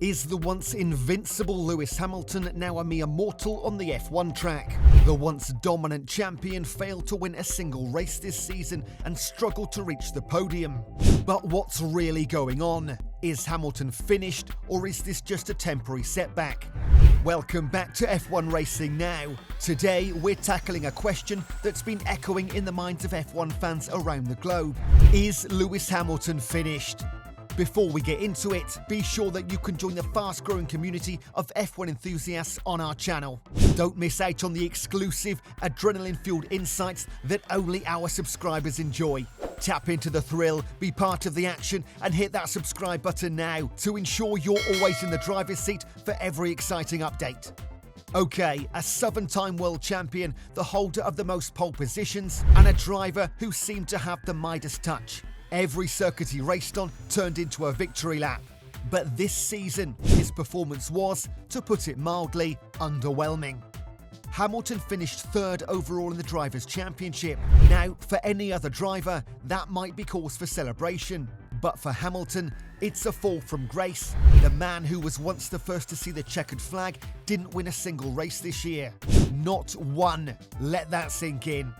Is the once invincible Lewis Hamilton now a mere mortal on the F1 track? The once dominant champion failed to win a single race this season and struggled to reach the podium. But what's really going on? Is Hamilton finished, or is this just a temporary setback? Welcome back to F1 Racing Now. Today we're tackling a question that's been echoing in the minds of F1 fans around the globe. Is Lewis Hamilton finished? Before we get into it, be sure that you can join the fast-growing community of F1 enthusiasts on our channel. Don't miss out on the exclusive, adrenaline-fueled insights that only our subscribers enjoy. Tap into the thrill, be part of the action, and hit that subscribe button now to ensure you're always in the driver's seat for every exciting update. Okay, a seven-time world champion, the holder of the most pole positions, and a driver who seemed to have the Midas touch. Every circuit he raced on turned into a victory lap. But this season, his performance was, to put it mildly, underwhelming. Hamilton finished third overall in the Drivers' Championship. Now, for any other driver, that might be cause for celebration. But for Hamilton, it's a fall from grace. The man who was once the first to see the checkered flag didn't win a single race this year. Not one. Let that sink in.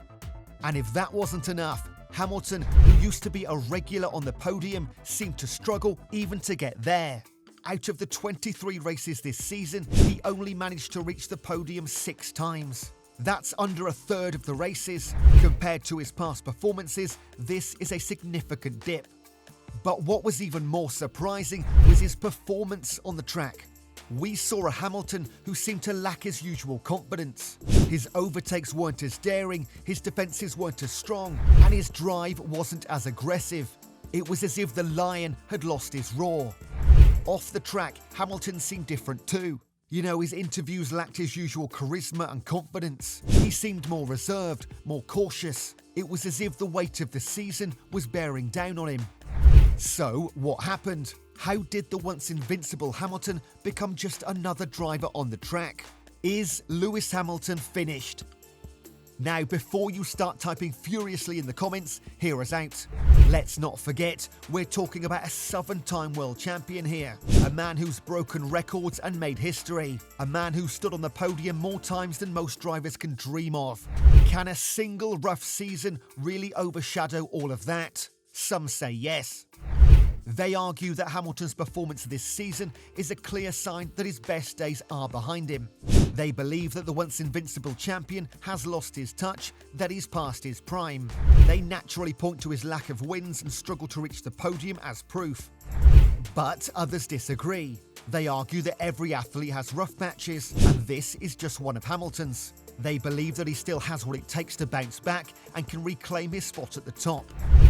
And if that wasn't enough, Hamilton, who used to be a regular on the podium, seemed to struggle even to get there. Out of the 23 races this season, he only managed to reach the podium 6 times. That's under a third of the races. Compared to his past performances, this is a significant dip. But what was even more surprising was his performance on the track. We saw a Hamilton who seemed to lack his usual confidence. His overtakes weren't as daring, his defences weren't as strong, and his drive wasn't as aggressive. It was as if the lion had lost his roar. Off the track, Hamilton seemed different too. His interviews lacked his usual charisma and confidence. He seemed more reserved, more cautious. It was as if the weight of the season was bearing down on him. So, what happened? How did the once invincible Hamilton become just another driver on the track? Is Lewis Hamilton finished? Now, before you start typing furiously in the comments, hear us out. Let's not forget, we're talking about a 7-time world champion here. A man who's broken records and made history. A man who stood on the podium more times than most drivers can dream of. Can a single rough season really overshadow all of that? Some say yes. They argue that Hamilton's performance this season is a clear sign that his best days are behind him. They believe that the once invincible champion has lost his touch, that he's past his prime. They naturally point to his lack of wins and struggle to reach the podium as proof. But others disagree. They argue that every athlete has rough patches, and this is just one of Hamilton's. They believe that he still has what it takes to bounce back and can reclaim his spot at the top.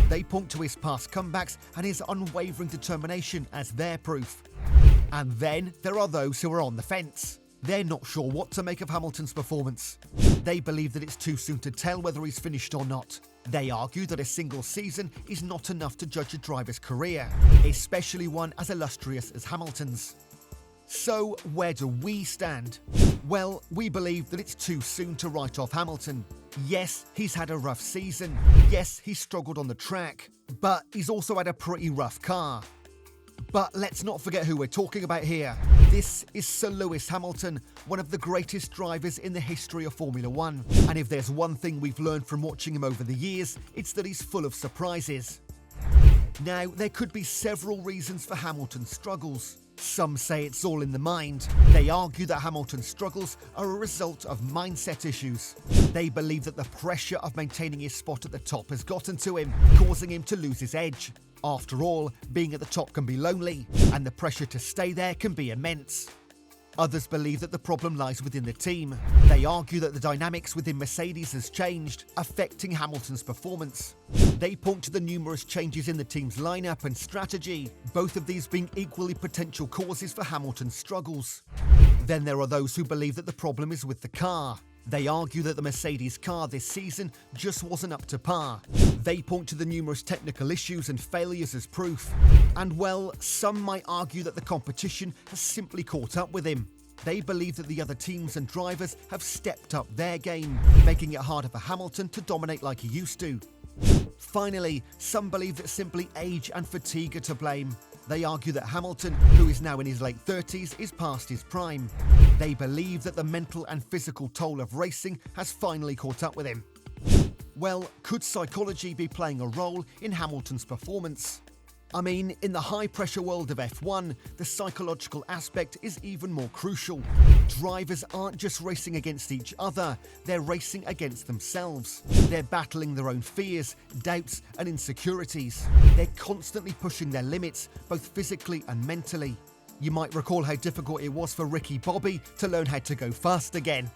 They point to his past comebacks and his unwavering determination as their proof. And then there are those who are on the fence. They're not sure what to make of Hamilton's performance. They believe that it's too soon to tell whether he's finished or not. They argue that a single season is not enough to judge a driver's career, especially one as illustrious as Hamilton's. So, where do we stand? Well, we believe that it's too soon to write off Hamilton. Yes, he's had a rough season. Yes, he's struggled on the track. But he's also had a pretty rough car. But let's not forget who we're talking about here. This is Sir Lewis Hamilton, one of the greatest drivers in the history of Formula 1. And if there's one thing we've learned from watching him over the years, it's that he's full of surprises. Now, there could be several reasons for Hamilton's struggles. Some say it's all in the mind. They argue that Hamilton's struggles are a result of mindset issues. They believe that the pressure of maintaining his spot at the top has gotten to him, causing him to lose his edge. After all, being at the top can be lonely, and the pressure to stay there can be immense. Others believe that the problem lies within the team. They argue that the dynamics within Mercedes has changed, affecting Hamilton's performance. They point to the numerous changes in the team's lineup and strategy, both of these being equally potential causes for Hamilton's struggles. Then there are those who believe that the problem is with the car. They argue that the Mercedes car this season just wasn't up to par. They point to the numerous technical issues and failures as proof. And well, some might argue that the competition has simply caught up with him. They believe that the other teams and drivers have stepped up their game, making it harder for Hamilton to dominate like he used to. Finally, some believe that simply age and fatigue are to blame. They argue that Hamilton, who is now in his late 30s, is past his prime. They believe that the mental and physical toll of racing has finally caught up with him. Well, could psychology be playing a role in Hamilton's performance? I mean, in the high-pressure world of F1, the psychological aspect is even more crucial. Drivers aren't just racing against each other, they're racing against themselves. They're battling their own fears, doubts, and insecurities. They're constantly pushing their limits, both physically and mentally. You might recall how difficult it was for Ricky Bobby to learn how to go fast again.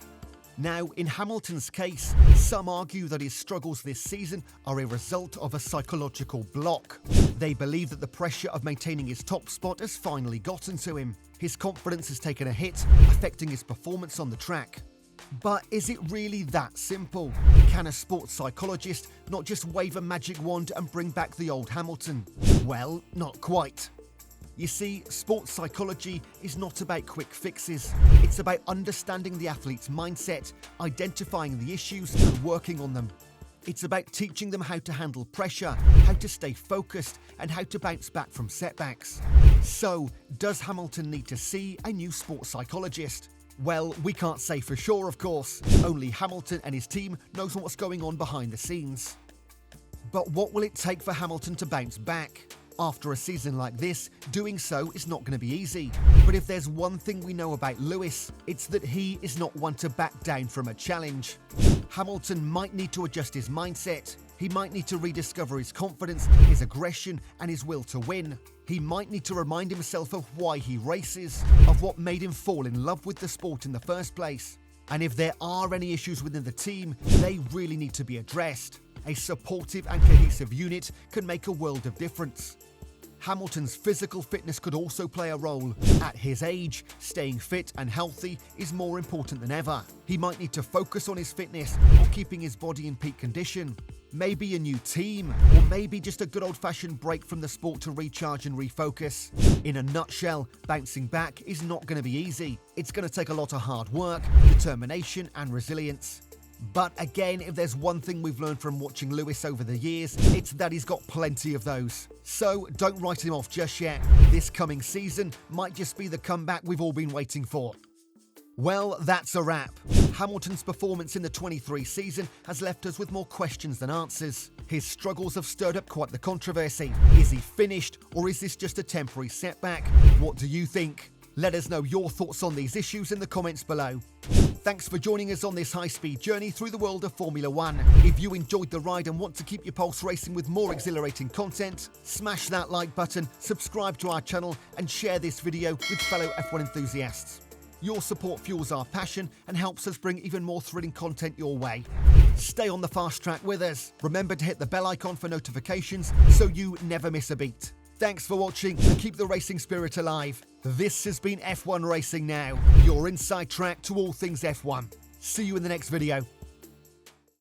Now, in Hamilton's case, some argue that his struggles this season are a result of a psychological block. They believe that the pressure of maintaining his top spot has finally gotten to him. His confidence has taken a hit, affecting his performance on the track. But is it really that simple? Can a sports psychologist not just wave a magic wand and bring back the old Hamilton? Well, not quite. You see, sports psychology is not about quick fixes. It's about understanding the athlete's mindset, identifying the issues and working on them. It's about teaching them how to handle pressure, how to stay focused, and how to bounce back from setbacks. So, does Hamilton need to see a new sports psychologist? Well, we can't say for sure, of course. Only Hamilton and his team knows what's going on behind the scenes. But what will it take for Hamilton to bounce back? After a season like this, doing so is not going to be easy. But if there's one thing we know about Lewis, it's that he is not one to back down from a challenge. Hamilton might need to adjust his mindset. He might need to rediscover his confidence, his aggression, and his will to win. He might need to remind himself of why he races, of what made him fall in love with the sport in the first place. And if there are any issues within the team, they really need to be addressed. A supportive and cohesive unit can make a world of difference. Hamilton's physical fitness could also play a role. At his age, staying fit and healthy is more important than ever. He might need to focus on his fitness or keeping his body in peak condition. Maybe a new team, or maybe just a good old-fashioned break from the sport to recharge and refocus. In a nutshell, bouncing back is not going to be easy. It's going to take a lot of hard work, determination, and resilience. But again, if there's one thing we've learned from watching Lewis over the years, it's that he's got plenty of those. So don't write him off just yet. This coming season might just be the comeback we've all been waiting for. Well, that's a wrap. Hamilton's performance in the 23 season has left us with more questions than answers. His struggles have stirred up quite the controversy. Is he finished, or is this just a temporary setback? What do you think? Let us know your thoughts on these issues in the comments below. Thanks for joining us on this high-speed journey through the world of Formula One. If you enjoyed the ride and want to keep your pulse racing with more exhilarating content, smash that like button, subscribe to our channel, and share this video with fellow F1 enthusiasts. Your support fuels our passion and helps us bring even more thrilling content your way. Stay on the fast track with us. Remember to hit the bell icon for notifications so you never miss a beat. Thanks for watching and keep the racing spirit alive. This has been F1 Racing Now, your inside track to all things F1. See you in the next video.